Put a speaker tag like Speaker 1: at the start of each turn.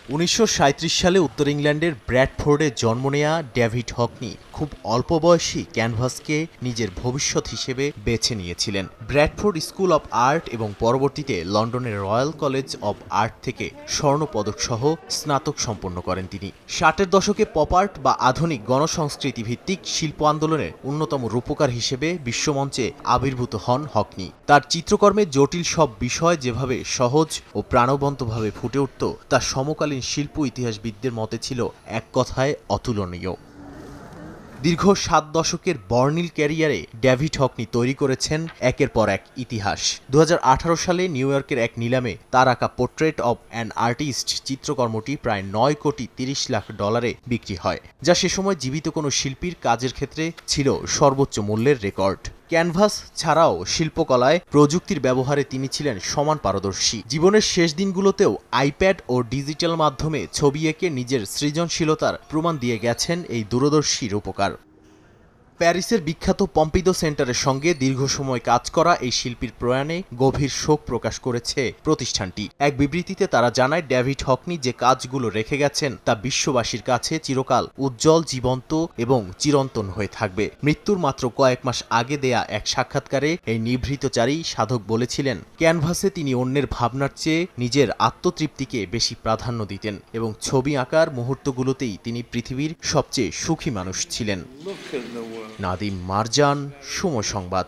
Speaker 1: 1937 সালে উত্তর ইংল্যান্ডের ব্র্যাডফোর্ডে জন্ম নেয়া ডেভিড হকনি খুব অল্প বয়সী ক্যানভাসকে নিজের ভবিষ্যৎ হিসেবে বেছে নিয়েছিলেন। ব্র্যাডফোর্ড স্কুল অব আর্ট এবং পরবর্তীতে লন্ডনের রয়্যাল কলেজ অব আর্ট থেকে স্বর্ণপদকসহ স্নাতক সম্পন্ন করেন তিনি। 60-এর দশকে পপ আর্ট বা আধুনিক গণসংস্কৃতি ভিত্তিক শিল্প আন্দোলনের অন্যতম রূপকার হিসেবে বিশ্বমঞ্চে আবির্ভূত হন হকনি। তার চিত্রকর্মে জটিল সব বিষয় যেভাবে সহজ ও প্রাণবন্তভাবে ফুটে উঠত তা সমকালীন শিল্প ইতিহাসবিদদের মতে ছিল এক কথায় অতুলনীয়। দীর্ঘ 7 দশকের বর্ণিল ক্যারিয়ারে ডেভিড হকনি তৈরি করেছেন একের পর এক ইতিহাস। 2018 সালে নিউ ইয়র্কের এক নিলামে তার আঁকা পোর্ট্রেট অব অ্যান আর্টিস্ট চিত্রকর্মটি প্রায় $9 কোটি 30 লাখ বিক্রি হয়, যা সে সময় জীবিত কোনো শিল্পীর কাজের ক্ষেত্রে ছিল সর্বোচ্চ মূল্যের রেকর্ড। ক্যানভাস ছাড়াও শিল্পকলায় প্রযুক্তির ব্যবহারে তিনি ছিলেন সমান পারদর্শী। জীবনের শেষ দিনগুলোতেও আইপ্যাড ও ডিজিটাল মাধ্যমে ছবি এঁকে নিজের সৃজনশীলতার প্রমাণ দিয়ে গেছেন এই দূরদর্শী রূপকার। প্যারিসের বিখ্যাত পম্পিদো সেন্টারের সঙ্গে দীর্ঘ সময় কাজ করা এই শিল্পীর প্রয়াণে গভীর শোক প্রকাশ করেছে প্রতিষ্ঠানটি। এক বিবৃতিতে তারা জানায়, ডেভিড হকনি যে কাজগুলো রেখে গেছেন তা বিশ্ববাসীর কাছে চিরকাল উজ্জ্বল, জীবন্ত এবং চিরন্তন হয়ে থাকবে। মৃত্যুর মাত্র কয়েক মাস আগে দেয়া এক সাক্ষাৎকারে এই নিভৃতচারী সাধক বলেছিলেন, ক্যানভাসে তিনি অন্যের ভাবনার চেয়ে নিজের আত্মতৃপ্তিকে বেশি প্রাধান্য দিতেন এবং ছবি আঁকার মুহূর্তগুলোতেই তিনি পৃথিবীর সবচেয়ে সুখী মানুষ ছিলেন। নাদিম মারজান, সময় সংবাদ।